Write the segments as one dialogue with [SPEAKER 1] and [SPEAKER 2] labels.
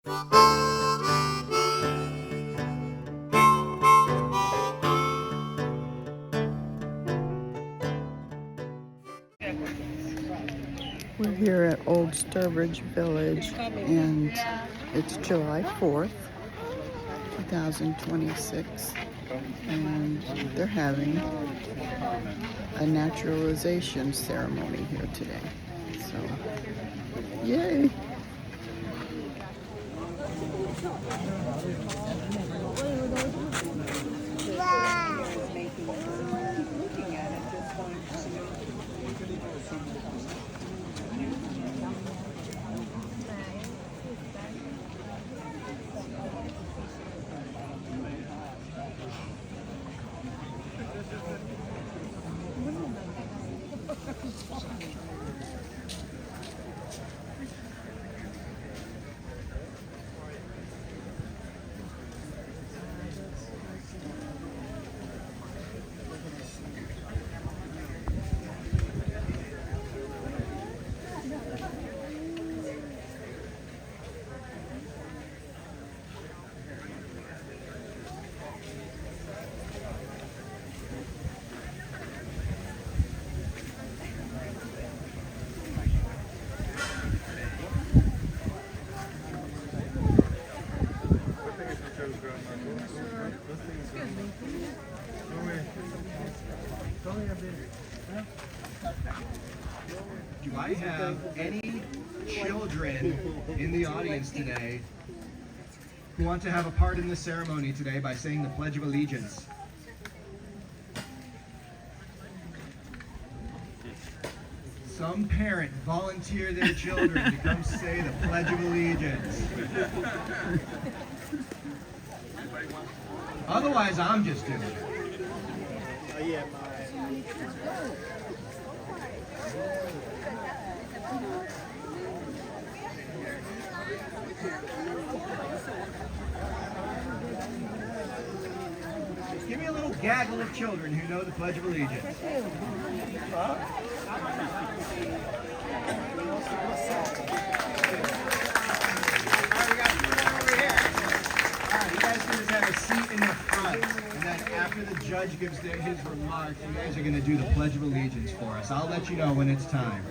[SPEAKER 1] We're here at Olde Sturbridge Village, and it's July 4th, 2026, and they're having a naturalization ceremony here today. So, yay!
[SPEAKER 2] Do I have any children in the audience today who want to have a part in this ceremony today by saying the Pledge of Allegiance? Some parent volunteer their children to come say the Pledge of Allegiance. Otherwise, I'm just doing it. Give me a little gaggle of children who know the Pledge of Allegiance. You guys can just have a seat in the front, and then after the judge gives his remarks, you guys are going to do the Pledge of Allegiance for us. I'll let you know when it's time.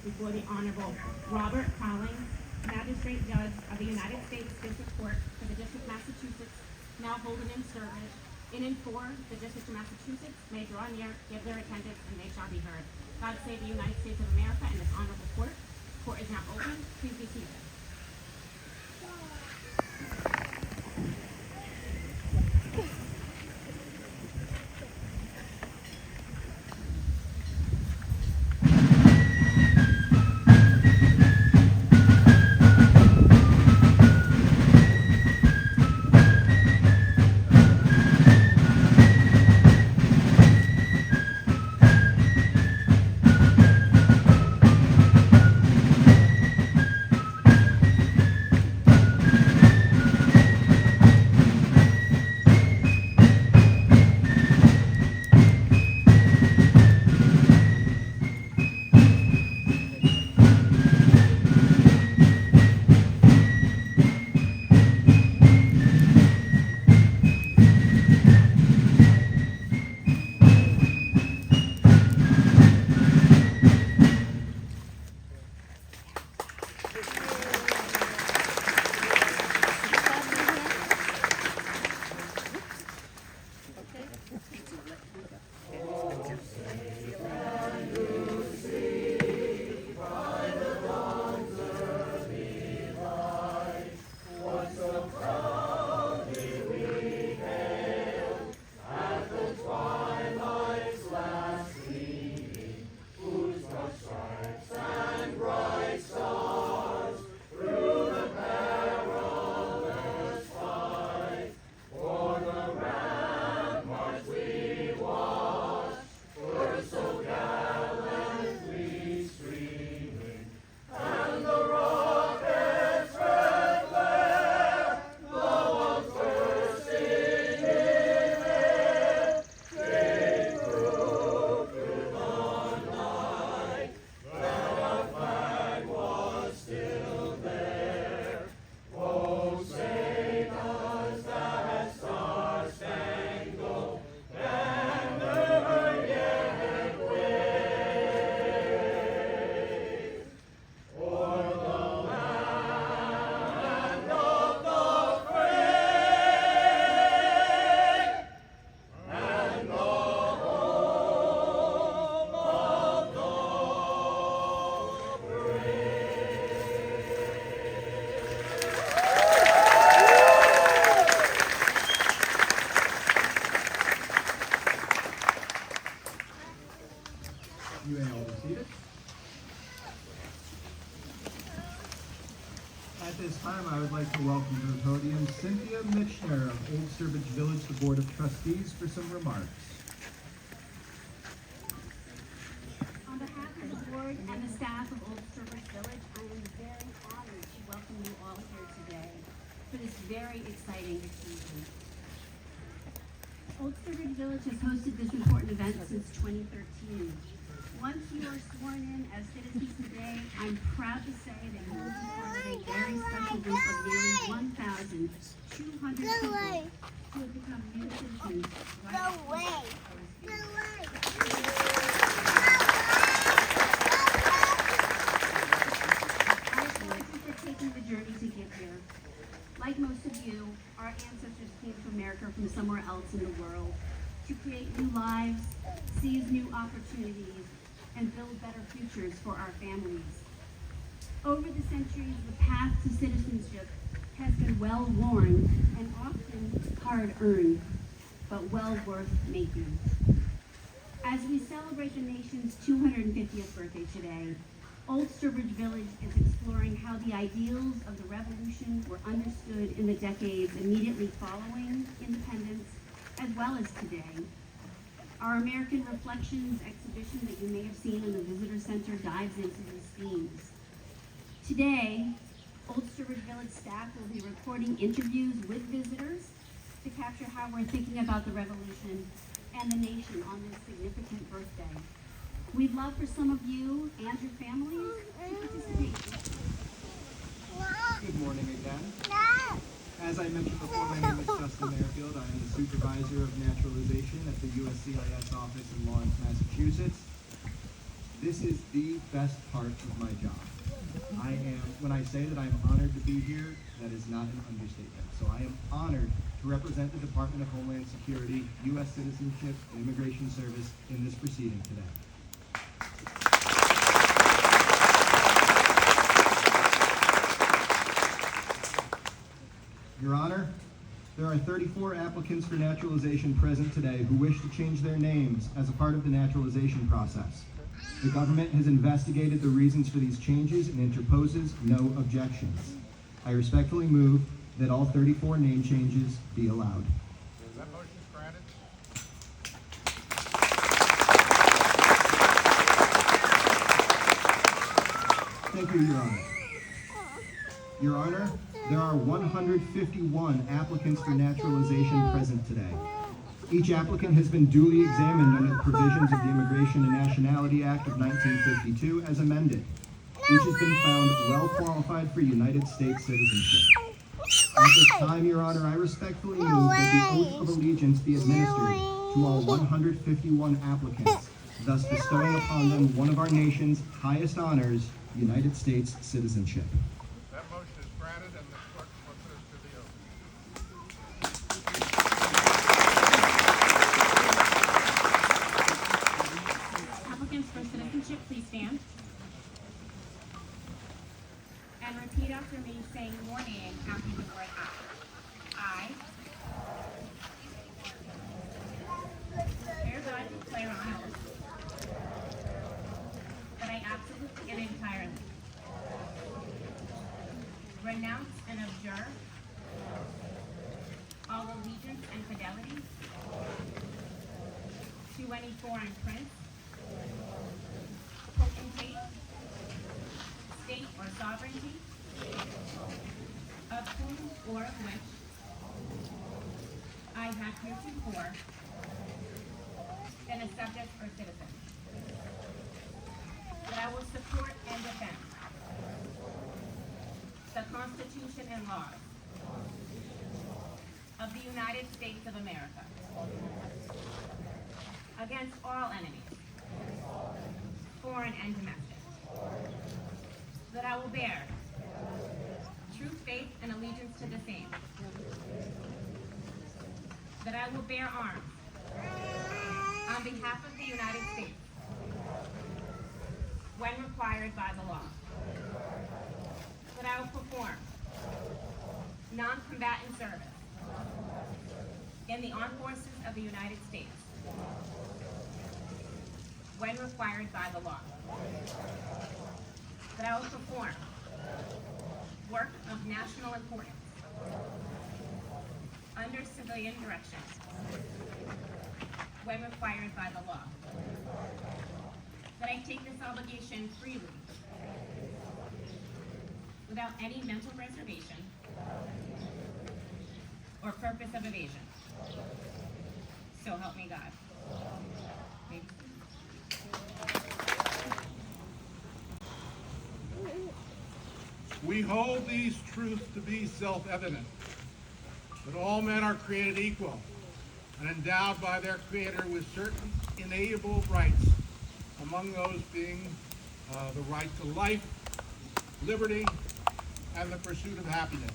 [SPEAKER 3] Before the Honorable Robert Collins, Magistrate Judge of the United States District Court for the District of Massachusetts, now holding in Sturbridge. In and for the District of Massachusetts may draw near, give their attendance, and they shall be heard. God save the United States of America and this honorable court. Court is now open. Please be seated.
[SPEAKER 2] You may all be seated. At this time, I would like to welcome to the podium Cynthia Michener of Olde Sturbridge Village, the Board of Trustees, for some remarks.
[SPEAKER 3] On behalf of the board and the staff of Olde Sturbridge Village, I am very honored to welcome you all here today for this very exciting occasion. Olde Sturbridge Village has hosted this important event since 2013. Once you are sworn in as citizens today, I'm proud to say that you will be part of a very special group of nearly 1,200 people who have become new citizens right I applaud you for taking the journey to get here. Like most of you, our ancestors came to America from somewhere else in the world to create new lives, seize new opportunities, and build better futures for our families. Over the centuries, the path to citizenship has been well-worn and often hard-earned, but well worth making. As we celebrate the nation's 250th birthday today, Olde Sturbridge Village is exploring how the ideals of the revolution were understood in the decades immediately following independence, as well as today. Our American Reflections exhibition that you may have seen in the Visitor Center dives into these themes. Today, Olde Sturbridge Village staff will be recording interviews with visitors to capture how we're thinking about the revolution and the nation on this significant birthday. We'd love for some of you and your families to participate.
[SPEAKER 2] Good morning again. As I mentioned before, my name is Justin Merrifield. I am the supervisor of naturalization at the USCIS office in Lawrence, Massachusetts. This is the best part of my job. When I say that I'm honored to be here, that is not an understatement. So I am honored to represent the Department of Homeland Security, U.S. Citizenship and Immigration Service in this proceeding today. Your Honor, there are 34 applicants for naturalization present today who wish to change their names as a part of the naturalization process. The government has investigated the reasons for these changes and interposes no objections. I respectfully move that all 34 name changes be allowed.
[SPEAKER 4] That motion is granted.
[SPEAKER 2] Thank you, Your Honor. Your Honor, there are 151 applicants for naturalization present today. Each applicant has been duly examined under the provisions of the Immigration and Nationality Act of 1952 as amended. Each has been found well qualified for United States citizenship. At this time, Your Honor, I respectfully move that the oath of allegiance be administered to all 151 applicants, thus bestowing upon them one of our nation's highest honors, United States citizenship.
[SPEAKER 4] That motion is granted, and the clerk will put us to the oath.
[SPEAKER 3] Applicants for citizenship, please stand. And repeat after me, saying your name after the word I. Hereby declare on oath that I absolutely and entirely renounce and abjure all allegiance and fidelity to any foreign prince, potentate, state or sovereignty, of whom or of which I have heretofore been a subject or citizen, that I will support and defend the Constitution and laws of the United States of America against all enemies, foreign and domestic, that I will bear true faith and allegiance to the same, that I will bear arms on behalf of the United States when required by the law, that I will perform non-combatant service in the armed forces of the United States when when required by the law. That I will perform work of national importance under civilian direction when required by the law. That I take this obligation freely without any mental reservation or purpose of evasion. So help me God. Maybe.
[SPEAKER 4] We hold these truths to be self-evident, that all men are created equal and endowed by their Creator with certain inalienable rights, among those being the right to life, liberty, and the pursuit of happiness.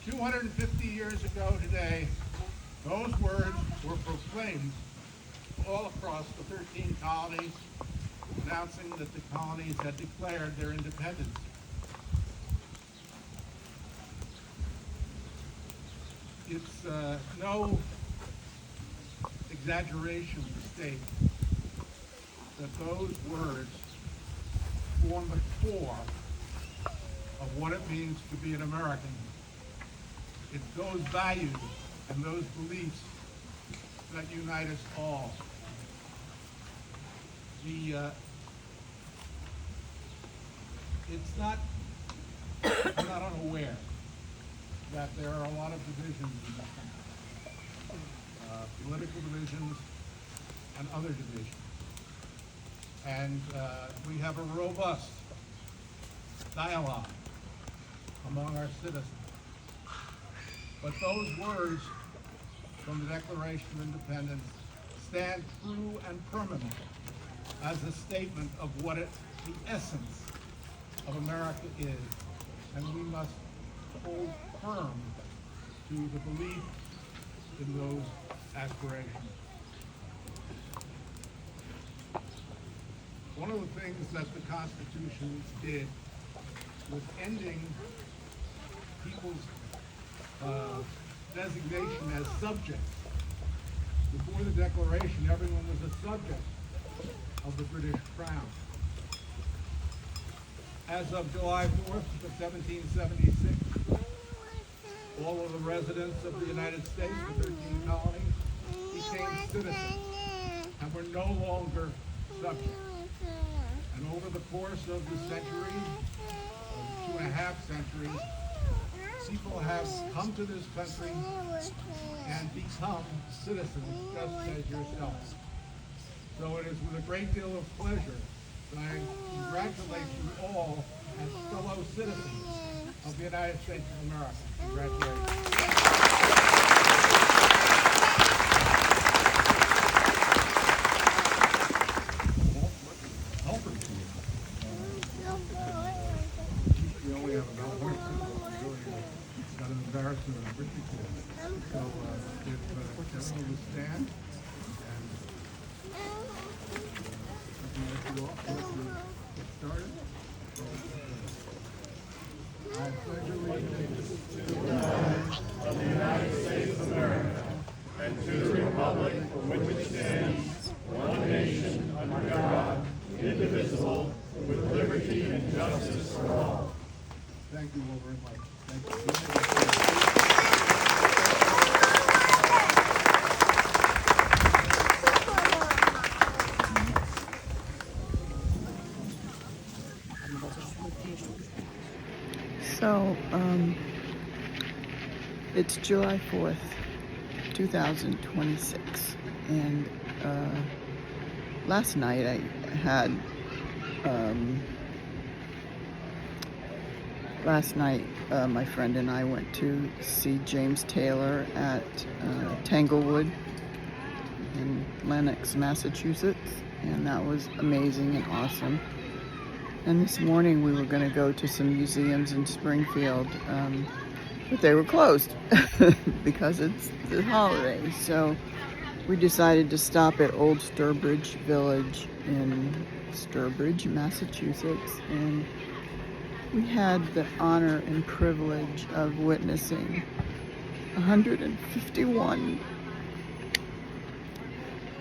[SPEAKER 4] 250 years ago today, those words were proclaimed all across the 13 colonies, announcing that the colonies had declared their independence. It's no exaggeration to state that those words form the core of what it means to be an American. It's those values and those beliefs that unite us all. I'm not unaware that there are a lot of divisions in this country, political divisions and other divisions. And we have a robust dialogue among our citizens. But those words from the Declaration of Independence stand true and permanent as a statement of what the essence of America is. And we must hold firm to the belief in those aspirations. One of the things that the Constitution did was ending people's designation as subjects. Before the Declaration, everyone was a subject of the British Crown. As of July 4th of 1776, all of the residents of the United States, the 13 colonies, became citizens and were no longer subjects. And over the course of the centuries, 2.5 centuries, people have come to this country and become citizens just as yourselves. So it is with a great deal of pleasure that I congratulate you all as fellow citizens of the United States of America. Congratulations. We only have about 100 people. It's got an embarrassment of ridiculous. So if everyone would stand and you all get started. I pledge allegiance to the flag of the United States of America and to the republic for which it stands, one nation under God, indivisible, with liberty and justice for all. Thank you all very much. Thank you.
[SPEAKER 1] So, it's July 4th, 2026, and last night I had, my friend and I went to see James Taylor at Tanglewood in Lenox, Massachusetts, and that was amazing and awesome. And this morning we were going to go to some museums in Springfield, but they were closed because it's the holiday. So we decided to stop at Olde Sturbridge Village in Sturbridge, Massachusetts, and we had the honor and privilege of witnessing 151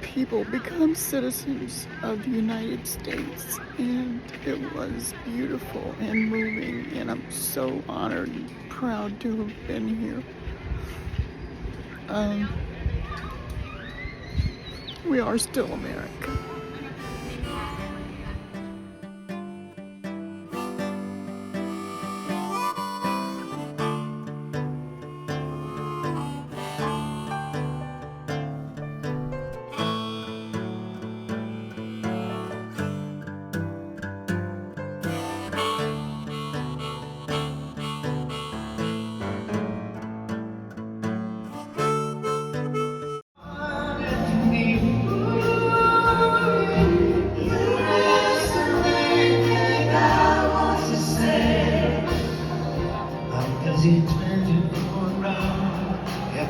[SPEAKER 1] people become citizens of the United States, and it was beautiful and moving, and I'm so honored and proud to have been here. We are still America.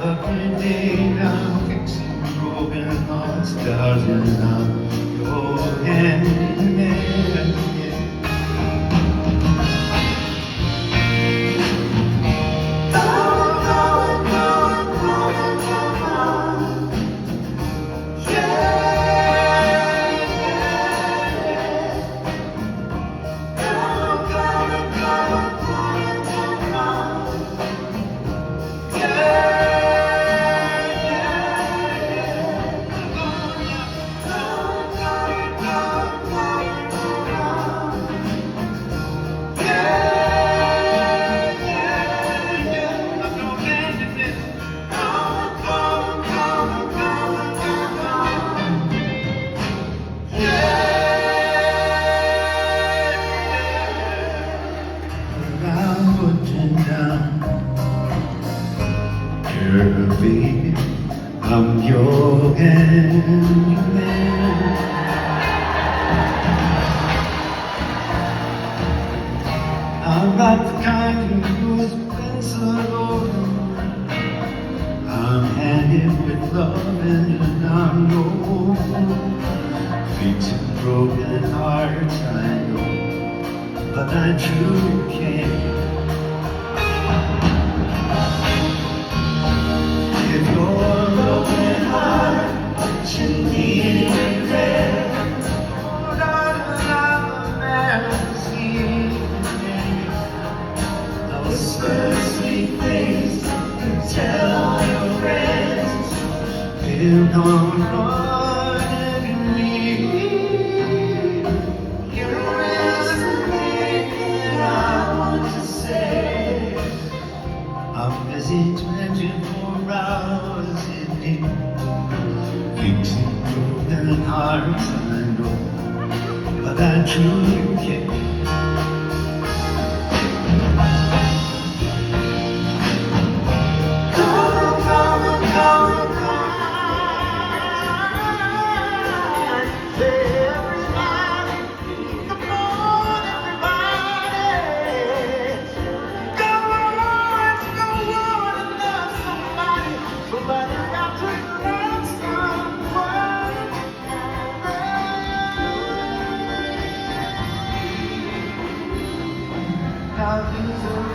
[SPEAKER 5] Every day I'm fixing broken hearts, darling, I'm your hand. Baby, I'm your handyman. I'm not the kind who's been so low. I'm handy with love and I'm no fixing broken hearts, I know, but I truly can't. I'm busy 24 hours a day, fixing broken hearts, I know, but I truly can't. Now these are